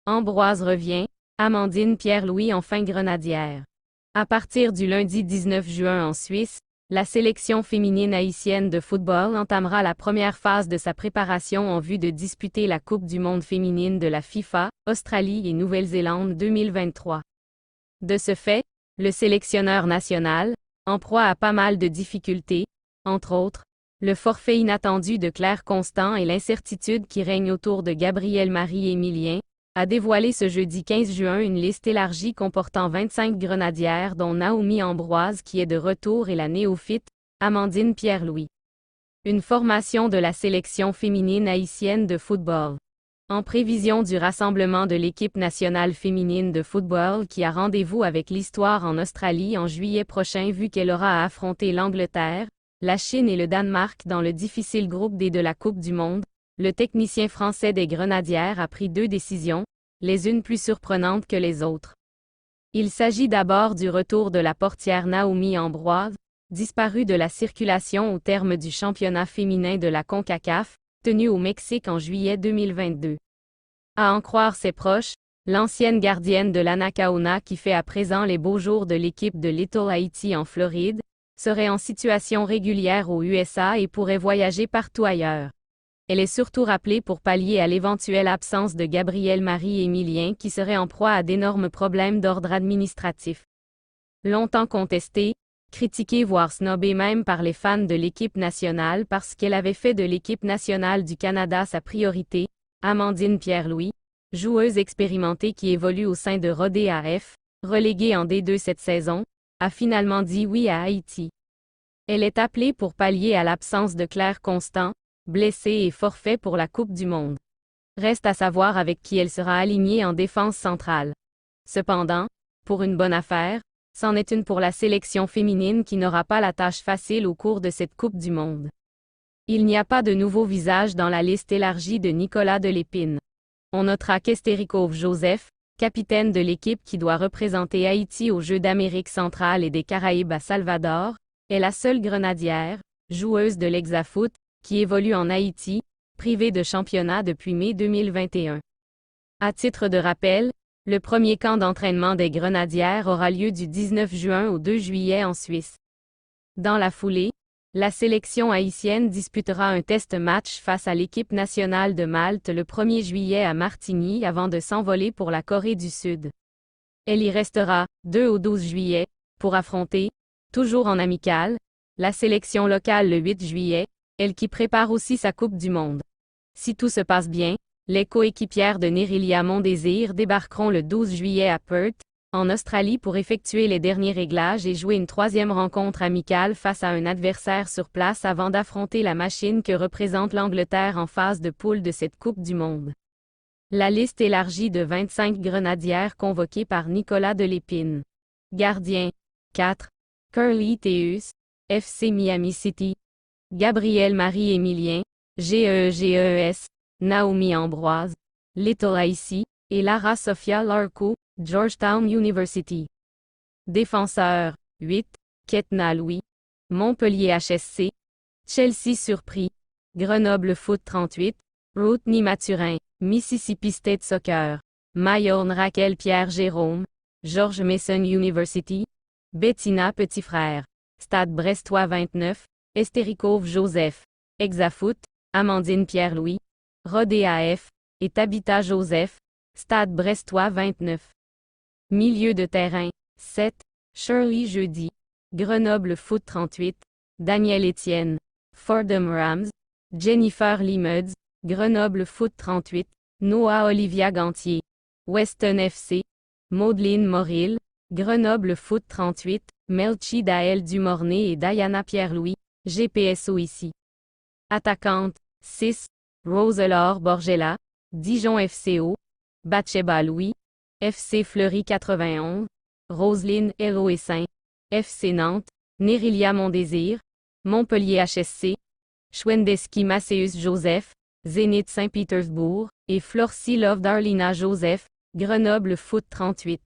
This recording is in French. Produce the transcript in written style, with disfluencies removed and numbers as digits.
Ambroise revient, Amandine Pierre-Louis enfin grenadière. À partir du lundi 19 juin en Suisse, la sélection féminine haïtienne de football entamera la première phase de sa préparation en vue de disputer la Coupe du monde féminine de la FIFA, Australie et Nouvelle-Zélande 2023. De ce fait, le sélectionneur national, en proie à pas mal de difficultés, entre autres, le forfait inattendu de Claire Constant et l'incertitude qui règne autour de Gabrielle-Marie Emilien, a dévoilé ce jeudi 15 juin une liste élargie comportant 25 grenadières dont Naomi Ambroise qui est de retour et la néophyte, Amandine Pierre-Louis. Une formation de la sélection féminine haïtienne de football. En prévision du rassemblement de l'équipe nationale féminine de football qui a rendez-vous avec l'histoire en Australie en juillet prochain vu qu'elle aura à affronter l'Angleterre, la Chine et le Danemark dans le difficile groupe D de la Coupe du monde, le technicien français des Grenadières a pris 2 décisions, les unes plus surprenantes que les autres. Il s'agit d'abord du retour de la portière Naomi Ambroise, disparue de la circulation au terme du championnat féminin de la CONCACAF, tenu au Mexique en juillet 2022. À en croire ses proches, l'ancienne gardienne de l'Anacaona qui fait à présent les beaux jours de l'équipe de Little Haiti en Floride, serait en situation régulière aux USA et pourrait voyager partout ailleurs. Elle est surtout rappelée pour pallier à l'éventuelle absence de Gabrielle-Marie Emilien qui serait en proie à d'énormes problèmes d'ordre administratif. Longtemps contestée, critiquée voire snobée même par les fans de l'équipe nationale parce qu'elle avait fait de l'équipe nationale du Canada sa priorité, Amandine Pierre-Louis, joueuse expérimentée qui évolue au sein de RODEAF, reléguée en D2 cette saison, a finalement dit oui à Haïti. Elle est appelée pour pallier à l'absence de Claire Constant, blessée et forfait pour la Coupe du monde. Reste à savoir avec qui elle sera alignée en défense centrale. Cependant, pour une bonne affaire, c'en est une pour la sélection féminine qui n'aura pas la tâche facile au cours de cette Coupe du monde. Il n'y a pas de nouveau visage dans la liste élargie de Nicolas Delépine. On notera qu'Estérikov Joseph, capitaine de l'équipe qui doit représenter Haïti aux Jeux d'Amérique centrale et des Caraïbes à Salvador, est la seule grenadière, joueuse de l'Hexafoot, qui évolue en Haïti, privée de championnat depuis mai 2021. À titre de rappel, le premier camp d'entraînement des Grenadières aura lieu du 19 juin au 2 juillet en Suisse. Dans la foulée, la sélection haïtienne disputera un test match face à l'équipe nationale de Malte le 1er juillet à Martigny avant de s'envoler pour la Corée du Sud. Elle y restera, 2 au 12 juillet, pour affronter, toujours en amical, la sélection locale le 8 juillet, elle qui prépare aussi sa Coupe du monde. Si tout se passe bien, les coéquipières de Nérilia Mondésir débarqueront le 12 juillet à Perth, en Australie pour effectuer les derniers réglages et jouer une 3e rencontre amicale face à un adversaire sur place avant d'affronter la machine que représente l'Angleterre en phase de poule de cette Coupe du monde. La liste élargie de 25 grenadières convoquées par Nicolas Delépine. Gardien. 4. Curly Theus, FC Miami City. Gabrielle-Marie Emilien, GEEGES, Naomi Ambroise, Little Haiti, et Lara Sofia Larco, Georgetown University. Défenseur, 8, Ketna Louis, Montpellier HSC, Chelsea Surpris, Grenoble Foot 38, Rootney Mathurin, Mississippi State Soccer, Mayorne Raquel Pierre Jérôme, George Mason University, Bettina Petit Frère, Stade Brestois 29, Estérikov Joseph, Hexafoot, Amandine Pierre-Louis, RODEAF, et Tabitha Joseph, Stade Brestois 29. Milieu de terrain, 7, Shirley Jeudi, Grenoble Foot 38, Daniel Etienne, Fordham Rams, Jennifer Limuds, Grenoble Foot 38, Noah Olivia Gantier, Weston FC, Maudeline Moril, Grenoble Foot 38, Melchi Daël Dumornay et Diana Pierre-Louis, GPSO ici. Attaquante, 6, Roselore Borgella, Dijon FCO, Batsheba Louis, FC Fleury 91, Roseline Héroé-Saint, FC Nantes, Nérilia Mondésir, Montpellier HSC, Schwendeski Macéus Joseph, Zénith Saint-Pétersbourg, et Florcy Love Darlina Joseph, Grenoble Foot 38.